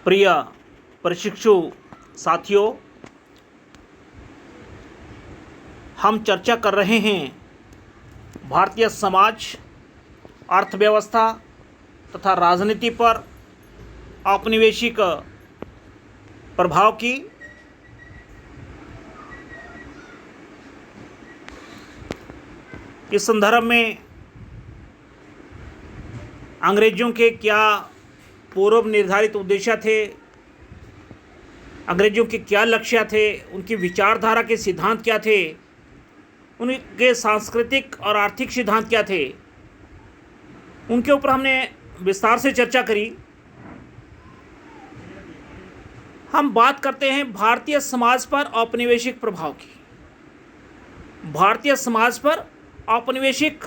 प्रिय प्रशिक्षु साथियों, हम चर्चा कर रहे हैं भारतीय समाज, अर्थव्यवस्था तथा राजनीति पर औपनिवेशिक प्रभाव की। इस संदर्भ में अंग्रेजों के क्या पूर्व निर्धारित उद्देश्य थे, अंग्रेजों के क्या लक्ष्य थे, उनकी विचारधारा के सिद्धांत क्या थे, उनके सांस्कृतिक और आर्थिक सिद्धांत क्या थे, उनके ऊपर हमने विस्तार से चर्चा करी। हम बात करते हैं भारतीय समाज पर औपनिवेशिक प्रभाव की। भारतीय समाज पर औपनिवेशिक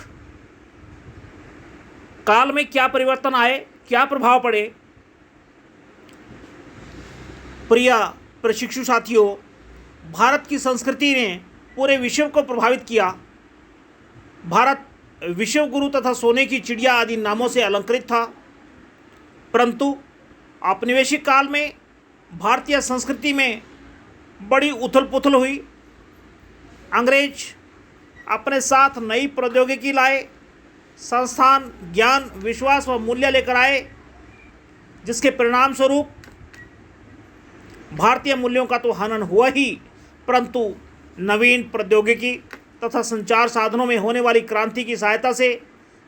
काल में क्या परिवर्तन आए, क्या प्रभाव पड़े। प्रिय प्रशिक्षु साथियों, भारत की संस्कृति ने पूरे विश्व को प्रभावित किया। भारत विश्व गुरु तथा सोने की चिड़िया आदि नामों से अलंकृत था, परंतु औपनिवेशिक काल में भारतीय संस्कृति में बड़ी उथल पुथल हुई। अंग्रेज अपने साथ नई प्रौद्योगिकी लाए, संस्थान, ज्ञान, विश्वास व मूल्य लेकर आए, जिसके परिणाम स्वरूप भारतीय मूल्यों का तो हनन हुआ ही, परंतु नवीन प्रौद्योगिकी तथा संचार साधनों में होने वाली क्रांति की सहायता से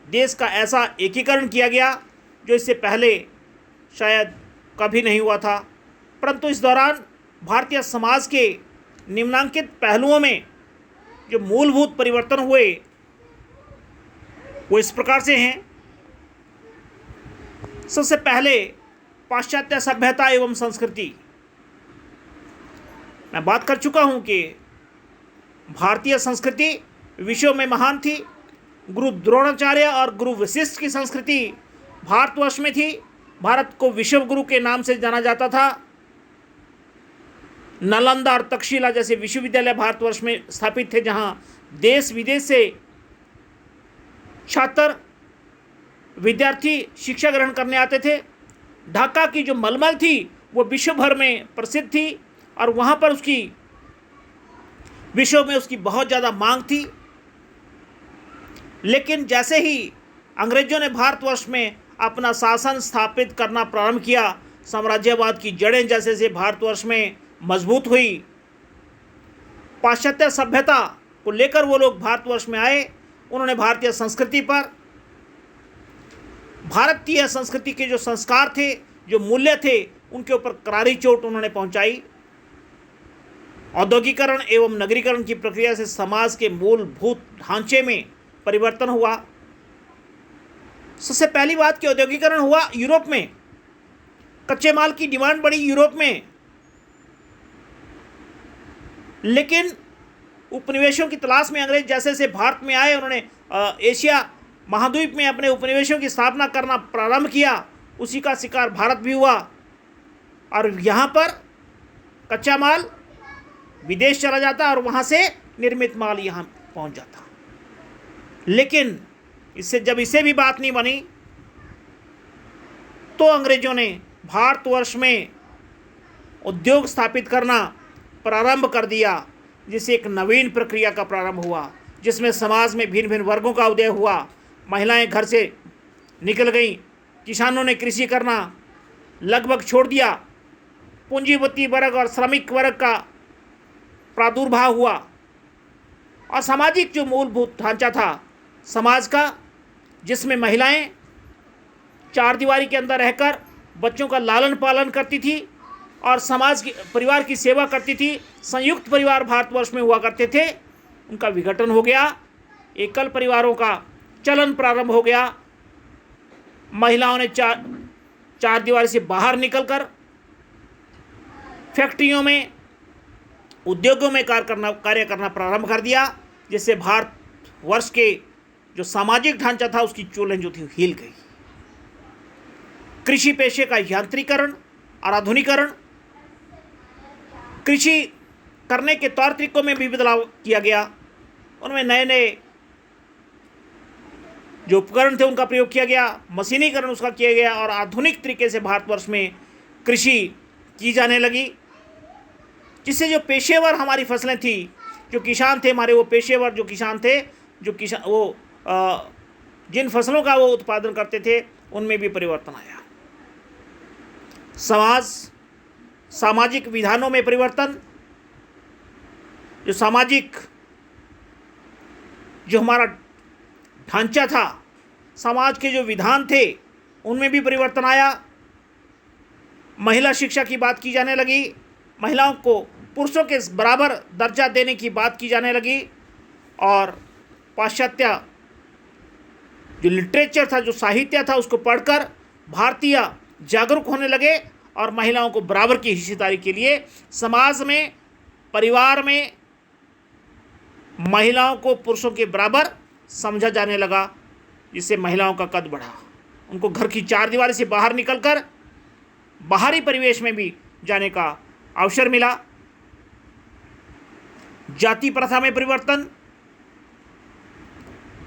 देश का ऐसा एकीकरण किया गया जो इससे पहले शायद कभी नहीं हुआ था। परंतु इस दौरान भारतीय समाज के निम्नांकित पहलुओं में जो मूलभूत परिवर्तन हुए वो इस प्रकार से हैं। सबसे पहले पाश्चात्य सभ्यता एवं संस्कृति। मैं बात कर चुका हूं कि भारतीय संस्कृति विश्व में महान थी। गुरु द्रोणाचार्य और गुरु वशिष्ठ की संस्कृति भारतवर्ष में थी। भारत को विश्व गुरु के नाम से जाना जाता था। नालंदा और तक्षशिला जैसे विश्वविद्यालय भारतवर्ष में स्थापित थे, जहां देश विदेश से छात्र विद्यार्थी शिक्षा ग्रहण करने आते थे। ढाका की जो मलमल थी वो विश्व भर में प्रसिद्ध थी और वहाँ पर विश्व में उसकी बहुत ज़्यादा मांग थी। लेकिन जैसे ही अंग्रेजों ने भारतवर्ष में अपना शासन स्थापित करना प्रारंभ किया, साम्राज्यवाद की जड़ें जैसे से भारतवर्ष में मजबूत हुई, पाश्चात्य सभ्यता को लेकर वो लोग भारतवर्ष में आए। उन्होंने भारतीय संस्कृति पर, भारतीय संस्कृति के जो संस्कार थे, जो मूल्य थे, उनके ऊपर करारी चोट उन्होंने पहुंचाई। औद्योगिकरण एवं नगरीकरण की प्रक्रिया से समाज के मूलभूत ढांचे में परिवर्तन हुआ। सबसे पहली बात कि औद्योगिकरण हुआ यूरोप में। कच्चे माल की डिमांड बढ़ी यूरोप में, लेकिन उपनिवेशों की तलाश में अंग्रेज जैसे से भारत में आए, उन्होंने एशिया महाद्वीप में अपने उपनिवेशों की स्थापना करना प्रारंभ किया। उसी का शिकार भारत भी हुआ और यहाँ पर कच्चा माल विदेश चला जाता और वहाँ से निर्मित माल यहाँ पहुँच जाता। लेकिन जब इसे भी बात नहीं बनी तो अंग्रेजों ने भारतवर्ष में उद्योग स्थापित करना प्रारंभ कर दिया, जिससे एक नवीन प्रक्रिया का प्रारंभ हुआ, जिसमें समाज में भिन्न भिन्न वर्गों का उदय हुआ। महिलाएं घर से निकल गईं, किसानों ने कृषि करना लगभग छोड़ दिया, पूंजीपति वर्ग और श्रमिक वर्ग का प्रादुर्भाव हुआ और सामाजिक जो मूलभूत ढांचा था समाज का, जिसमें महिलाएं चार दीवारी के अंदर रहकर बच्चों का लालन पालन करती थी और समाज की, परिवार की सेवा करती थी। संयुक्त परिवार भारतवर्ष में हुआ करते थे, उनका विघटन हो गया। एकल परिवारों का चलन प्रारंभ हो गया। महिलाओं ने चार दीवारी से बाहर निकलकर फैक्ट्रियों में, उद्योगों में कार्य करना प्रारंभ कर दिया, जिससे भारतवर्ष के जो सामाजिक ढांचा था उसकी चूल्हें जो थी हिल गई। कृषि पेशे का यांत्रिकरण और आधुनिकरण, कृषि करने के तौर तरीकों में भी बदलाव किया गया। उनमें नए नए जो उपकरण थे उनका प्रयोग किया गया, मशीनीकरण उसका किया गया और आधुनिक तरीके से भारतवर्ष में कृषि की जाने लगी, जिससे जो पेशेवर हमारी फसलें थी, जो किसान थे हमारे, वो पेशेवर जो किसान थे, जो किसान वो जिन फसलों का वो उत्पादन करते थे, उनमें भी परिवर्तन आया। सामाजिक विधानों में परिवर्तन, जो सामाजिक जो हमारा ढांचा था, समाज के जो विधान थे, उनमें भी परिवर्तन आया। महिला शिक्षा की बात की जाने लगी, महिलाओं को पुरुषों के बराबर दर्जा देने की बात की जाने लगी, और पाश्चात्य जो लिटरेचर था, जो साहित्य था, उसको पढ़कर भारतीय जागरूक होने लगे और महिलाओं को बराबर की हिस्सेदारी के लिए समाज में, परिवार में महिलाओं को पुरुषों के बराबर समझा जाने लगा, जिससे महिलाओं का कद बढ़ा। उनको घर की चार दीवारी से बाहर निकलकर बाहरी परिवेश में भी जाने का अवसर मिला। जाति प्रथा में परिवर्तन,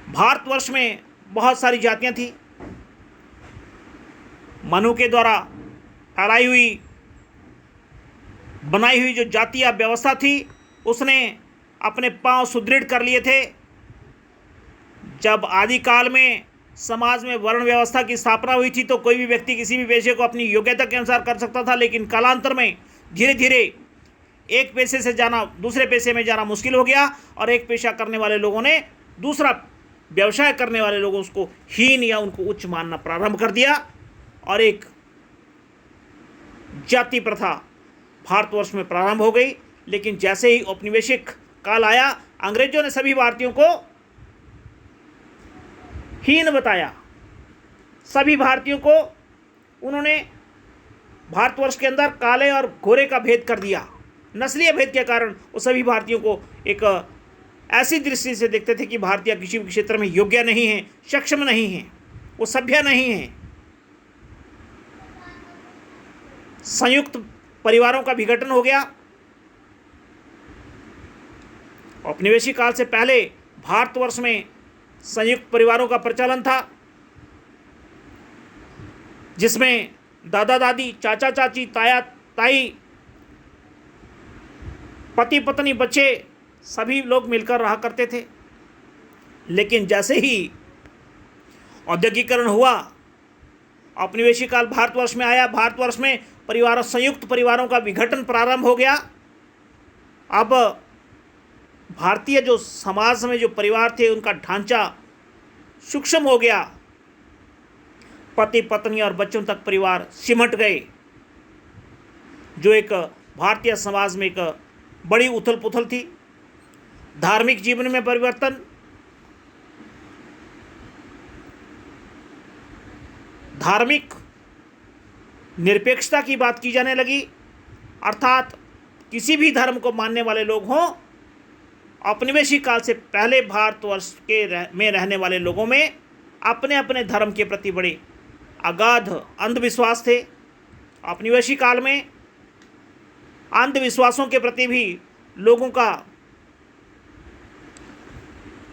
भारतवर्ष में बहुत सारी जातियां थी। मनु के द्वारा फैलाई हुई, बनाई हुई जो जातीय व्यवस्था थी, उसने अपने पांव सुदृढ़ कर लिए थे। जब आदिकाल में समाज में वर्ण व्यवस्था की स्थापना हुई थी, तो कोई भी व्यक्ति किसी भी पेशे को अपनी योग्यता के अनुसार कर सकता था, लेकिन कालांतर में धीरे धीरे एक पेशे से जाना दूसरे पेशे में जाना मुश्किल हो गया, और एक पेशा करने वाले लोगों ने दूसरा व्यवसाय करने वाले लोगों उसको हीन या उनको उच्च मानना प्रारंभ कर दिया, और एक जाति प्रथा भारतवर्ष में प्रारंभ हो गई। लेकिन जैसे ही औपनिवेशिक काल आया, अंग्रेजों ने सभी भारतीयों को हीन बताया। सभी भारतीयों को उन्होंने भारतवर्ष के अंदर काले और गोरे का भेद कर दिया। नस्लीय भेद के कारण वो सभी भारतीयों को एक ऐसी दृष्टि से देखते थे कि भारतीय किसी भी क्षेत्र में योग्य नहीं है, सक्षम नहीं है, वो सभ्य नहीं है। संयुक्त परिवारों का विघटन हो गया। औपनिवेशिक काल से पहले भारतवर्ष में संयुक्त परिवारों का प्रचलन था, जिसमें दादा दादी, चाचा चाची, ताया ताई, पति पत्नी, बच्चे सभी लोग मिलकर रहा करते थे। लेकिन जैसे ही औद्योगिकरण हुआ, औपनिवेशिक काल भारतवर्ष में आया, भारतवर्ष में संयुक्त परिवारों का विघटन प्रारंभ हो गया। अब भारतीय जो समाज में जो परिवार थे, उनका ढांचा सूक्ष्म हो गया। पति पत्नी और बच्चों तक परिवार सिमट गए, जो एक भारतीय समाज में एक बड़ी उथल पुथल थी। धार्मिक जीवन में परिवर्तन, धार्मिक निरपेक्षता की बात की जाने लगी, अर्थात किसी भी धर्म को मानने वाले लोग हों। औपनिवेशिक काल से पहले भारतवर्ष में रहने वाले लोगों में अपने अपने धर्म के प्रति बड़े अगाध अंधविश्वास थे। औपनिवेशिक काल में अंधविश्वासों के प्रति भी लोगों का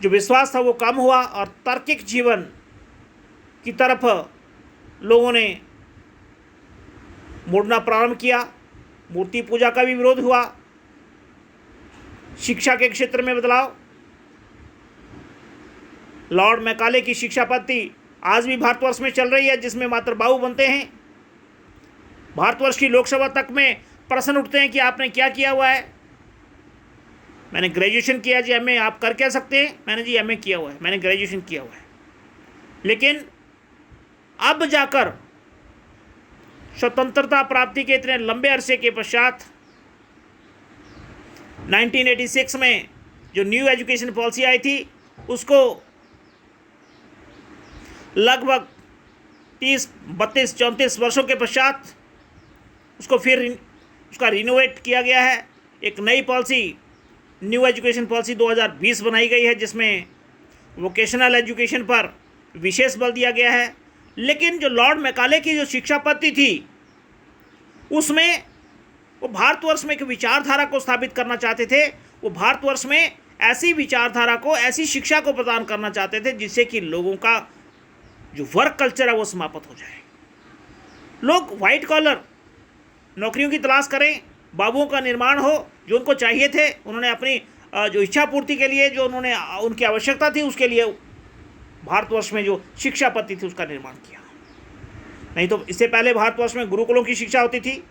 जो विश्वास था वो कम हुआ, और तार्किक जीवन की तरफ लोगों ने मुड़ना प्रारंभ किया। मूर्ति पूजा का भी विरोध हुआ। शिक्षा के क्षेत्र में बदलाव, लॉर्ड मैकाले की शिक्षा पद्धति आज भी भारतवर्ष में चल रही है, जिसमें मातृबाहु बनते हैं। भारतवर्ष की लोकसभा तक में प्रश्न उठते हैं कि आपने क्या किया हुआ है। मैंने ग्रेजुएशन किया जी, एमए आप कर क्या सकते हैं? मैंने जी एमए किया हुआ है, मैंने ग्रेजुएशन किया हुआ है। लेकिन अब जाकर स्वतंत्रता प्राप्ति के इतने लंबे अरसे के पश्चात 1986 में जो न्यू एजुकेशन पॉलिसी आई थी, उसको लगभग 30, 32, 34 वर्षों के पश्चात उसको फिर उसका रिनोवेट किया गया है। एक नई पॉलिसी, न्यू एजुकेशन पॉलिसी 2020 बनाई गई है, जिसमें वोकेशनल एजुकेशन पर विशेष बल दिया गया है। लेकिन जो लॉर्ड मैकाले की जो शिक्षा पद्धति थी, उसमें वो भारतवर्ष में एक विचारधारा को स्थापित करना चाहते थे। वो भारतवर्ष में ऐसी विचारधारा को, ऐसी शिक्षा को प्रदान करना चाहते थे जिससे कि लोगों का जो वर्क कल्चर है वो समाप्त हो जाए। लोग वाइट कॉलर नौकरियों की तलाश करें, बाबुओं का निर्माण हो जो उनको चाहिए थे। उन्होंने अपनी जो इच्छा पूर्ति के लिए, जो उन्होंने उनकी आवश्यकता थी, उसके लिए भारतवर्ष में जो शिक्षा पद्धति थी उसका निर्माण किया। नहीं तो इससे पहले भारतवर्ष में गुरुकुलों की शिक्षा होती थी।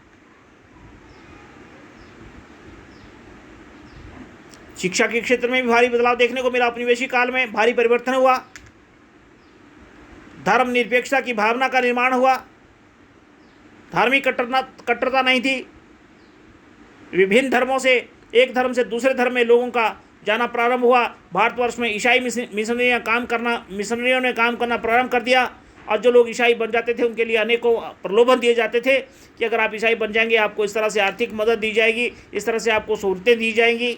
शिक्षा के क्षेत्र में भी भारी बदलाव देखने को मिला। औपनिवेशिक काल में भारी परिवर्तन हुआ। धर्म निरपेक्षता की भावना का निर्माण हुआ। धार्मिक कट्टरता नहीं थी। विभिन्न धर्मों से, एक धर्म से दूसरे धर्म में लोगों का जाना प्रारंभ हुआ। भारतवर्ष में ईसाई मिशनरियों ने काम करना प्रारंभ कर दिया, और जो लोग ईसाई बन जाते थे उनके लिए अनेकों प्रलोभन दिए जाते थे कि अगर आप ईसाई बन जाएंगे आपको इस तरह से आर्थिक मदद दी जाएगी, इस तरह से आपको सहूलतें दी जाएंगी।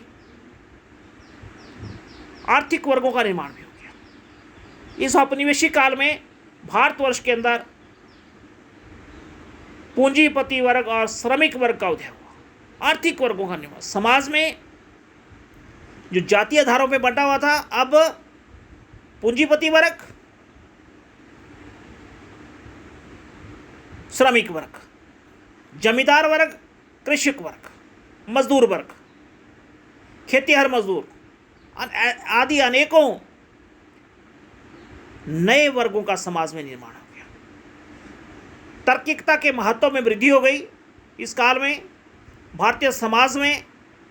आर्थिक वर्गों का निर्माण भी हो गया। इस औपनिवेशिक काल में भारतवर्ष के अंदर पूंजीपति वर्ग और श्रमिक वर्ग का उदय हुआ। आर्थिक वर्गों का निर्माण, समाज में जो जातीय आधारों पर बंटा हुआ था, अब पूंजीपति वर्ग, श्रमिक वर्ग, जमींदार वर्ग, कृषक वर्ग, मजदूर वर्ग, खेतिहर मजदूर आदि अनेकों नए वर्गों का समाज में निर्माण हो गया। तार्किकता के महत्व में वृद्धि हो गई। इस काल में भारतीय समाज में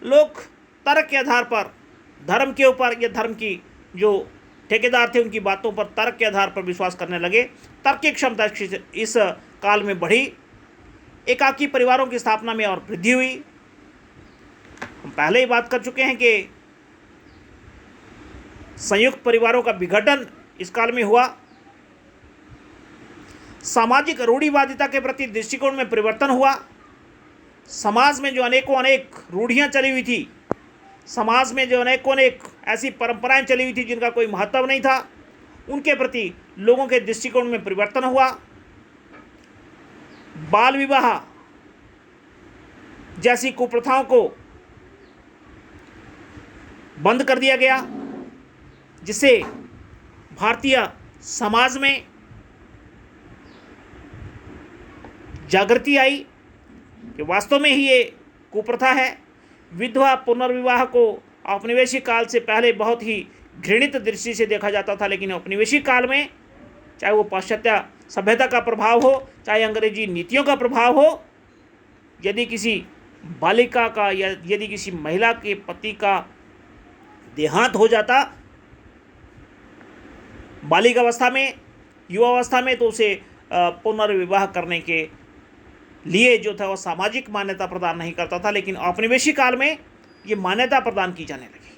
लोग तर्क के आधार पर, धर्म के ऊपर या धर्म की जो ठेकेदार थे उनकी बातों पर तर्क के आधार पर विश्वास करने लगे। तर्क क्षमता इस काल में बढ़ी। एकाकी परिवारों की स्थापना में और वृद्धि हुई। हम पहले ही बात कर चुके हैं कि संयुक्त परिवारों का विघटन इस काल में हुआ। सामाजिक रूढ़िवादिता के प्रति दृष्टिकोण में परिवर्तन हुआ। समाज में जो अनेक रूढ़ियां चली हुई थी, समाज में जो अनेक ऐसी परंपराएं चली हुई थी जिनका कोई महत्व नहीं था, उनके प्रति लोगों के दृष्टिकोण में परिवर्तन हुआ। बाल विवाह जैसी कुप्रथाओं को बंद कर दिया गया, जिससे भारतीय समाज में जागृति आई कि वास्तव में ही ये कुप्रथा है। विधवा पुनर्विवाह को औपनिवेशिक काल से पहले बहुत ही घृणित दृष्टि से देखा जाता था, लेकिन औपनिवेशिक काल में, चाहे वो पाश्चात्य सभ्यता का प्रभाव हो, चाहे अंग्रेजी नीतियों का प्रभाव हो, यदि किसी बालिका का या यदि किसी महिला के पति का देहांत हो जाता बालिक अवस्था में, युवावस्था में, तो उसे पुनर्विवाह करने के लिए जो था वह सामाजिक मान्यता प्रदान नहीं करता था। लेकिन औपनिवेशिक काल में ये मान्यता प्रदान की जाने लगी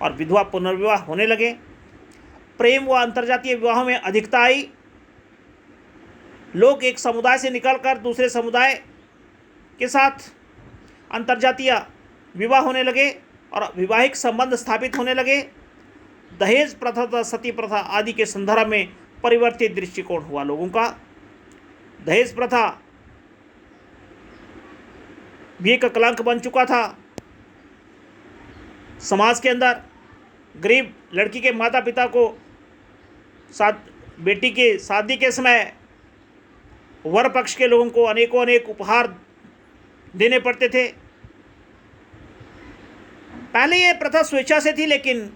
और विधवा पुनर्विवाह होने लगे। प्रेम व अंतर्जातीय विवाहों में अधिकता आई। लोग एक समुदाय से निकलकर दूसरे समुदाय के साथ अंतर्जातीय विवाह होने लगे और वैवाहिक संबंध स्थापित होने लगे। दहेज प्रथा तथा सती प्रथा आदि के संदर्भ में परिवर्तित दृष्टिकोण हुआ लोगों का। दहेज प्रथा भी एक कलंक बन चुका था समाज के अंदर। गरीब लड़की के माता पिता को बेटी के शादी के समय वर पक्ष के लोगों को अनेक उपहार देने पड़ते थे। पहले ये प्रथा स्वेच्छा से थी, लेकिन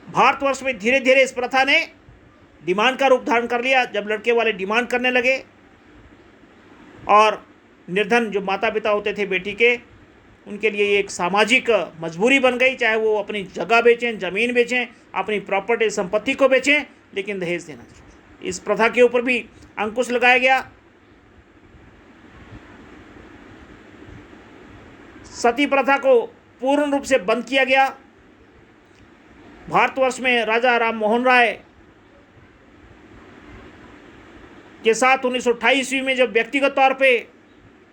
भारतवर्ष में धीरे धीरे इस प्रथा ने डिमांड का रूप धारण कर लिया। जब लड़के वाले डिमांड करने लगे और निर्धन जो माता पिता होते थे बेटी के, उनके लिए ये एक सामाजिक मजबूरी बन गई, चाहे वो अपनी जगह बेचें, ज़मीन बेचें, अपनी प्रॉपर्टी संपत्ति को बेचें, लेकिन दहेज देना चाहिए। इस प्रथा के ऊपर भी अंकुश लगाया गया। सती प्रथा को पूर्ण रूप से बंद किया गया। भारतवर्ष में राजा राम मोहन राय के साथ 1928 ईस्वी में जब व्यक्तिगत तौर पे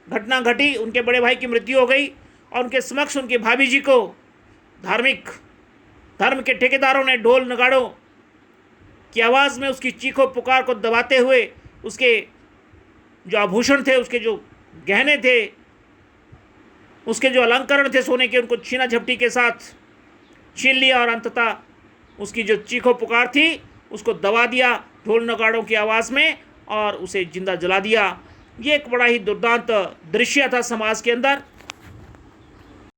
घटना घटी, उनके बड़े भाई की मृत्यु हो गई और उनके समक्ष उनके भाभी जी को धर्म के ठेकेदारों ने ढोल नगाड़ों की आवाज़ में उसकी चीखों पुकार को दबाते हुए उसके जो आभूषण थे, उसके जो गहने थे, उसके जो अलंकरण थे सोने के, उनको छीना झपटी के साथ छीन लिया और अंततः उसकी जो चीखों पुकार थी उसको दबा दिया ढोल नगाड़ों की आवाज़ में और उसे जिंदा जला दिया। ये एक बड़ा ही दुर्दांत दृश्य था समाज के अंदर।